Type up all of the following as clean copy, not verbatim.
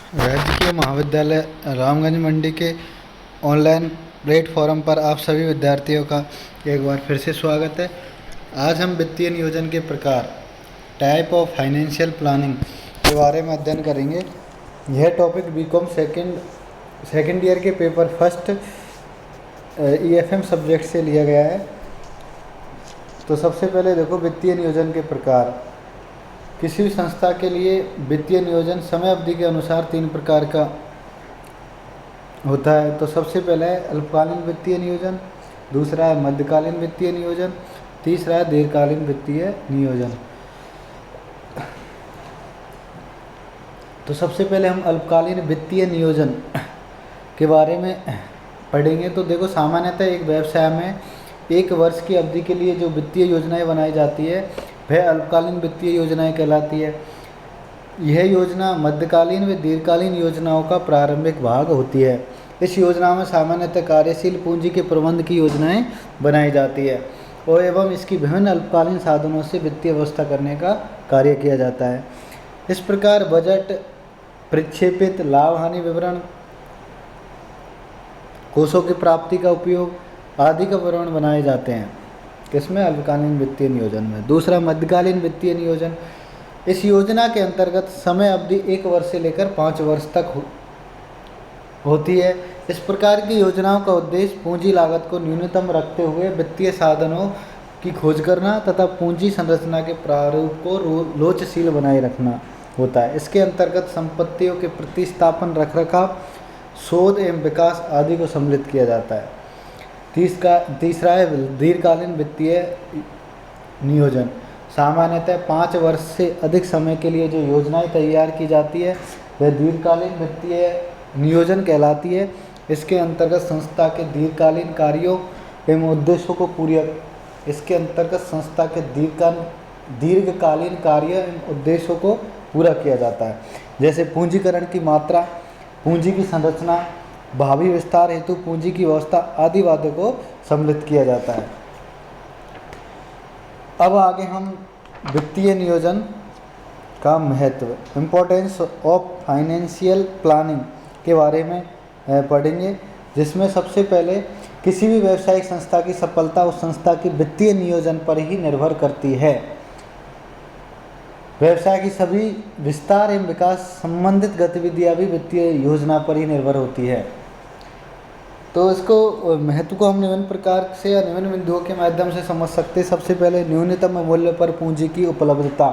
राजकीय महाविद्यालय रामगंज मंडी के ऑनलाइन प्लेटफॉर्म पर आप सभी विद्यार्थियों का एक बार फिर से स्वागत है। आज हम वित्तीय नियोजन के प्रकार टाइप ऑफ फाइनेंशियल प्लानिंग के बारे में अध्ययन करेंगे। यह टॉपिक बीकॉम सेकेंड ईयर के पेपर फर्स्ट EFM सब्जेक्ट से लिया गया है। तो सबसे पहले देखो वित्तीय नियोजन के प्रकार। किसी भी संस्था के लिए वित्तीय नियोजन समय अवधि के अनुसार 3 प्रकार का होता है। तो सबसे पहला है अल्पकालीन वित्तीय नियोजन, दूसरा है मध्यकालीन वित्तीय नियोजन, तीसरा है दीर्घकालीन वित्तीय नियोजन। तो सबसे पहले हम अल्पकालीन वित्तीय नियोजन के बारे में पढ़ेंगे। तो देखो, सामान्यतः एक व्यवसाय में 1 वर्ष की अवधि के लिए जो वित्तीय योजनाएं बनाई जाती है वह अल्पकालीन वित्तीय योजनाएं कहलाती है। यह योजना मध्यकालीन व दीर्घकालीन योजनाओं का प्रारंभिक भाग होती है। इस योजना में सामान्यतः कार्यशील पूंजी के प्रबंध की योजनाएं बनाई जाती है और एवं इसकी विभिन्न अल्पकालीन साधनों से वित्तीय व्यवस्था करने का कार्य किया जाता है। इस प्रकार बजट, प्रक्षेपित लाभ हानि विवरण, कोषों की प्राप्ति का उपयोग आदि का विवरण बनाए जाते हैं। किसमें? अल्पकालीन वित्तीय नियोजन में। दूसरा मध्यकालीन वित्तीय नियोजन। इस योजना के अंतर्गत समय अवधि 1 वर्ष से लेकर 5 वर्ष तक होती है। इस प्रकार की योजनाओं का उद्देश्य पूंजी लागत को न्यूनतम रखते हुए वित्तीय साधनों की खोज करना तथा पूंजी संरचना के प्रारूप को लोचशील बनाए रखना होता है। इसके अंतर्गत संपत्तियों के प्रतिस्थापन, रखरखाव, शोध एवं विकास आदि को सम्मिलित किया जाता है। तीसरा है दीर्घकालीन वित्तीय नियोजन। सामान्यतः 5 वर्ष से अधिक समय के लिए जो योजनाएं तैयार की जाती है वह दीर्घकालीन वित्तीय नियोजन कहलाती है। इसके अंतर्गत संस्था के दीर्घकालीन कार्यों एवं उद्देश्यों को दीर्घकालीन कार्य एवं उद्देश्यों को पूरा किया जाता है। जैसे पूंजीकरण की मात्रा, पूंजी की संरचना, भावी विस्तार हेतु पूंजी की व्यवस्था आदि बातों को सम्मिलित किया जाता है। अब आगे हम वित्तीय नियोजन का महत्व, इम्पोर्टेंस ऑफ फाइनेंशियल प्लानिंग के बारे में पढ़ेंगे, जिसमें सबसे पहले किसी भी व्यावसायिक संस्था की सफलता उस संस्था की वित्तीय नियोजन पर ही निर्भर करती है। व्यवसाय की सभी विस्तार एवं विकास संबंधित गतिविधियां भी वित्तीय योजना पर ही निर्भर होती है। तो इसको महत्व को हम निम्न प्रकार से या निम्न बिंदुओं के माध्यम से समझ सकते हैं। सबसे पहले न्यूनतम मूल्य पर पूंजी की उपलब्धता।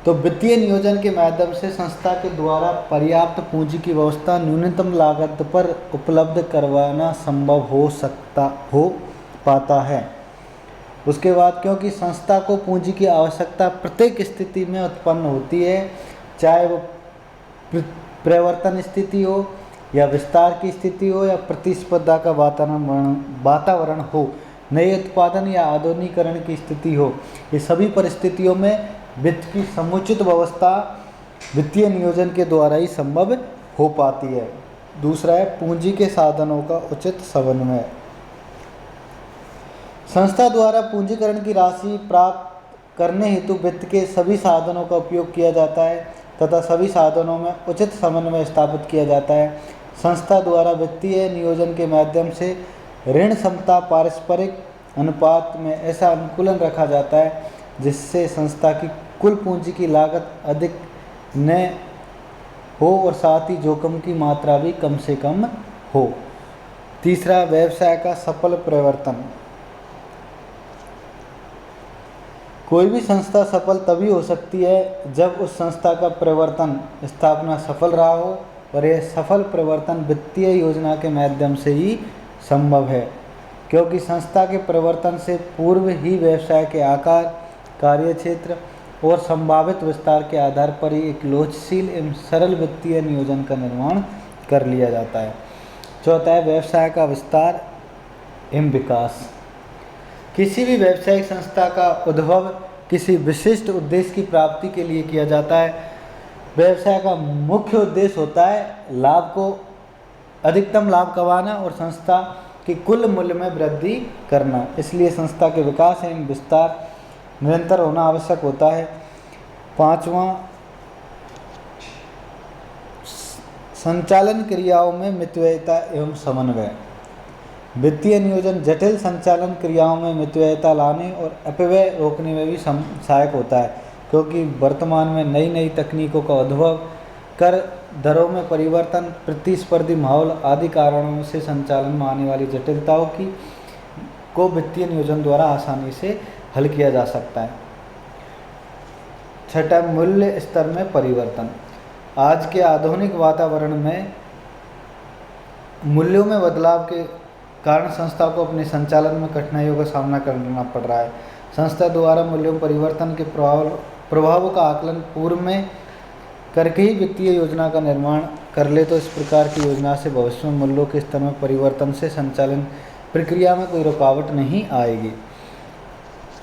तो वित्तीय नियोजन के माध्यम से संस्था के द्वारा पर्याप्त पूंजी की व्यवस्था न्यूनतम लागत पर उपलब्ध करवाना संभव हो पाता है। उसके बाद क्योंकि संस्था को पूंजी की आवश्यकता प्रत्येक स्थिति में उत्पन्न होती है, चाहे वो परिवर्तन स्थिति हो या विस्तार की स्थिति हो या प्रतिस्पर्धा का वातावरण हो, नए उत्पादन या आधुनिकीकरण की स्थिति हो, ये सभी परिस्थितियों में वित्त की समुचित व्यवस्था वित्तीय नियोजन के द्वारा ही संभव हो पाती है। दूसरा है पूंजी के साधनों का उचित समन्वय। संस्था द्वारा पूंजीकरण की राशि प्राप्त करने हेतु वित्त के सभी साधनों का उपयोग किया जाता है तथा सभी साधनों में उचित समन्वय स्थापित किया जाता है। संस्था द्वारा वित्तीय नियोजन के माध्यम से ऋण क्षमता पारस्परिक अनुपात में ऐसा अनुकूलन रखा जाता है जिससे संस्था की कुल पूंजी की लागत अधिक न हो और साथ ही जोखिम की मात्रा भी कम से कम हो। तीसरा, व्यवसाय का सफल परिवर्तन। कोई भी संस्था सफल तभी हो सकती है जब उस संस्था का परिवर्तन स्थापना सफल रहा हो और यह सफल परिवर्तन वित्तीय योजना के माध्यम से ही संभव है, क्योंकि संस्था के परिवर्तन से पूर्व ही व्यवसाय के आकार, कार्यक्षेत्र और संभावित विस्तार के आधार पर ही एक लोचशील एवं सरल वित्तीय नियोजन का निर्माण कर लिया जाता है। चौथा है व्यवसाय का विस्तार एवं विकास। किसी भी व्यावसायिक संस्था का उद्भव किसी विशिष्ट उद्देश्य की प्राप्ति के लिए किया जाता है। व्यवसाय का मुख्य उद्देश्य होता है अधिकतम लाभ कमाना और संस्था के कुल मूल्य में वृद्धि करना। इसलिए संस्था के विकास एवं विस्तार निरंतर होना आवश्यक होता है। 5वां संचालन क्रियाओं में मितव्ययिता एवं समन्वय। वित्तीय नियोजन जटिल संचालन क्रियाओं में मितव्ययिता लाने और अपव्यय रोकने में भी सहायक होता है, क्योंकि वर्तमान में नई नई तकनीकों का उद्भव, कर दरों में परिवर्तन, प्रतिस्पर्धी माहौल आदि कारणों से संचालन में आने वाली जटिलताओं को वित्तीय नियोजन द्वारा आसानी से हल किया जा सकता है। छठा, मूल्य स्तर में परिवर्तन। आज के आधुनिक वातावरण में मूल्यों में बदलाव के कारण संस्था को अपने संचालन में कठिनाइयों का सामना करना पड़ रहा है। संस्था द्वारा मूल्यों में परिवर्तन के प्रभावों का आकलन पूर्व में करके ही वित्तीय योजना का निर्माण कर ले तो इस प्रकार की योजना से भविष्य में मूल्यों के स्तर में परिवर्तन से संचालन प्रक्रिया में कोई रुकावट नहीं आएगी।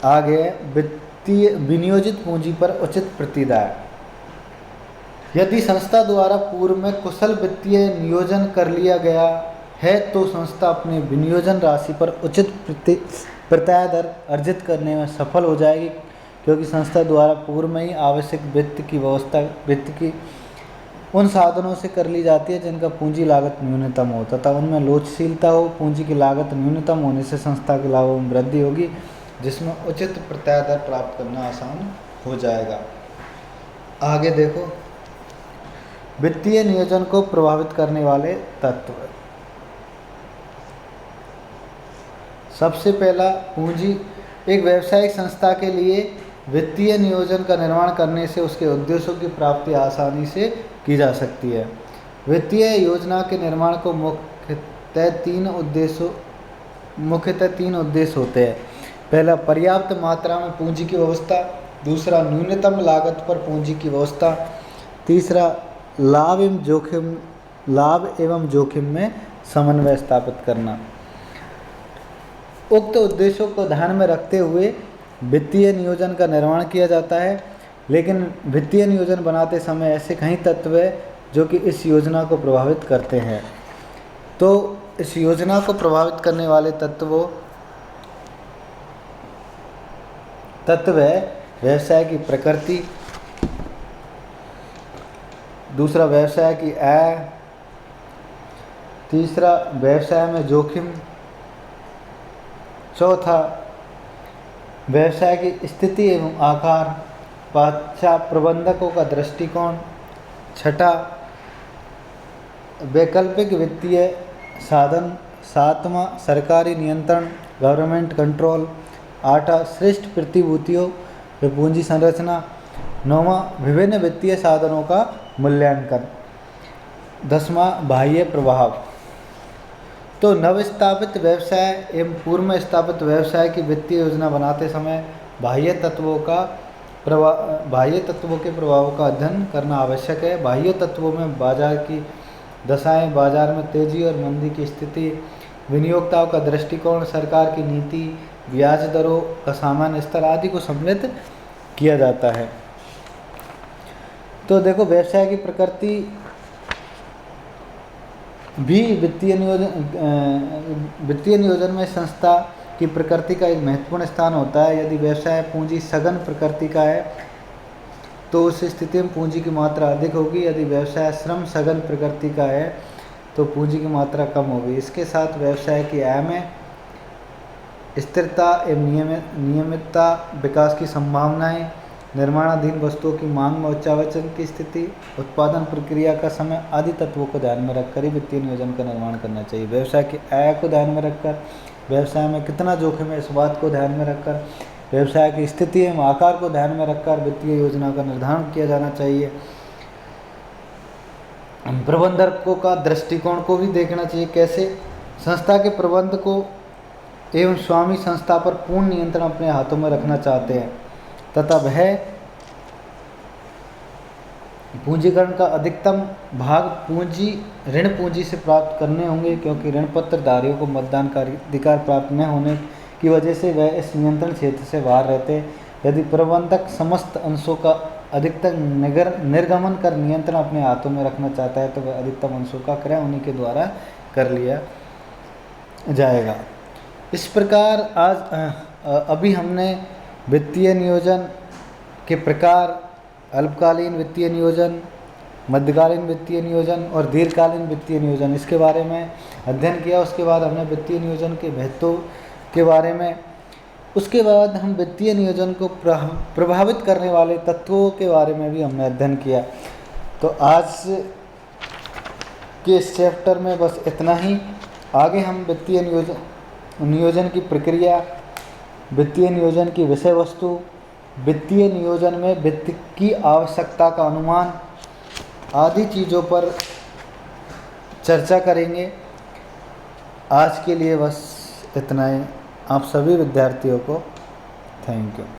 आगे, वित्तीय विनियोजित पूंजी पर उचित प्रतिदाय। यदि संस्था द्वारा पूर्व में कुशल वित्तीय नियोजन कर लिया गया है तो संस्था अपने विनियोजन राशि पर उचित प्रत्याय दर अर्जित करने में सफल हो जाएगी, क्योंकि संस्था द्वारा पूर्व में ही आवश्यक वित्त की उन साधनों से कर ली जाती है जिनका पूंजी लागत न्यूनतम हो तथा उनमें लोचशीलता हो। पूंजी की लागत न्यूनतम होने से संस्था के लाभों में वृद्धि होगी, जिसमें उचित प्रत्याय दर प्राप्त करना आसान हो जाएगा। आगे देखो, वित्तीय नियोजन को प्रभावित करने वाले तत्व। सबसे पहला, पूंजी। एक व्यावसायिक संस्था के लिए वित्तीय नियोजन का निर्माण करने से उसके उद्देश्यों की प्राप्ति आसानी से की जा सकती है। वित्तीय योजना के निर्माण को मुख्यतः तीन उद्देश्य होते हैं। पहला, पर्याप्त मात्रा में पूंजी की व्यवस्था। दूसरा, न्यूनतम लागत पर पूंजी की व्यवस्था। तीसरा, लाभ एवं जोखिम में समन्वय स्थापित करना। उक्त उद्देश्यों को ध्यान में रखते हुए वित्तीय नियोजन का निर्माण किया जाता है, लेकिन वित्तीय नियोजन बनाते समय ऐसे कई तत्व हैं जो कि इस योजना को प्रभावित करते हैं। तो इस योजना को प्रभावित करने वाले तत्व है व्यवसाय की प्रकृति, दूसरा व्यवसाय की आय, तीसरा व्यवसाय में जोखिम, चौथा व्यवसाय की स्थिति एवं आकार, पांचवा प्रबंधकों का दृष्टिकोण, छठा वैकल्पिक वित्तीय साधन, सातवां सरकारी नियंत्रण गवर्नमेंट कंट्रोल, आठवां श्रेष्ठ प्रतिभूतियों व पूंजी संरचना, नौवां विभिन्न वित्तीय साधनों का मूल्यांकन, दसवां बाह्य प्रभाव। तो नवस्थापित व्यवसाय एवं पूर्व में स्थापित व्यवसाय की वित्तीय योजना बनाते समय बाह्य तत्वों के प्रभावों का अध्ययन करना आवश्यक है। बाह्य तत्वों में बाजार की दशाएं, बाजार में तेजी और मंदी की स्थिति, विनियोक्ताओं का दृष्टिकोण, सरकार की नीति, ब्याज दरों का सामान्य स्तर आदि को सम्मिलित किया जाता है। तो देखो, व्यवसाय की प्रकृति भी वित्तीय नियोजन में संस्था की प्रकृति का एक महत्वपूर्ण स्थान होता है। यदि व्यवसाय पूंजी सघन प्रकृति का है तो उस स्थिति में पूंजी की मात्रा अधिक होगी। यदि व्यवसाय श्रम सघन प्रकृति का है तो पूंजी की मात्रा कम होगी। इसके साथ व्यवसाय की आय में स्थिरता एवं नियमितता, विकास की संभावनाएं, निर्माणाधीन वस्तुओं की मांग में उच्चावचन की स्थिति, उत्पादन प्रक्रिया का समय आदि तत्वों को ध्यान में रखकर ही वित्तीय नियोजन का निर्माण करना चाहिए। व्यवसाय की आय को ध्यान में रखकर, व्यवसाय में कितना जोखिम है इस बात को ध्यान में रखकर, व्यवसाय की स्थिति एवं आकार को ध्यान में रखकर वित्तीय योजना का निर्धारण किया जाना चाहिए। प्रबंधकों का दृष्टिकोण को भी देखना चाहिए। कैसे? संस्था के प्रबंधकों एवं स्वामी संस्था पर पूर्ण नियंत्रण अपने हाथों में रखना चाहते हैं तथा वह पूंजीकरण का अधिकतम भाग ऋण पूंजी से प्राप्त करने होंगे, क्योंकि ऋण पत्र धारियों को मतदान का अधिकार प्राप्त न होने की वजह से वह इस नियंत्रण क्षेत्र से बाहर रहते। यदि प्रबंधक समस्त अंशों का अधिकतम निर्गमन कर नियंत्रण अपने हाथों में रखना चाहता है तो वह अधिकतम अंशों का क्रय उन्हीं के द्वारा कर लिया जाएगा। इस प्रकार अभी हमने वित्तीय नियोजन के प्रकार, अल्पकालीन वित्तीय नियोजन, मध्यकालीन वित्तीय नियोजन और दीर्घकालीन वित्तीय नियोजन, इसके बारे में अध्ययन किया। उसके बाद हमने वित्तीय नियोजन के महत्व के बारे में, उसके बाद हम वित्तीय नियोजन को प्रभावित करने वाले तत्वों के बारे में भी हमने अध्ययन किया। तो आज के इस चैप्टर में बस इतना ही। आगे हम वित्तीय नियोजन की प्रक्रिया, वित्तीय नियोजन की विषय वस्तु, वित्तीय नियोजन में वित्त की आवश्यकता का अनुमान आदि चीज़ों पर चर्चा करेंगे। आज के लिए बस इतना ही। आप सभी विद्यार्थियों को थैंक यू।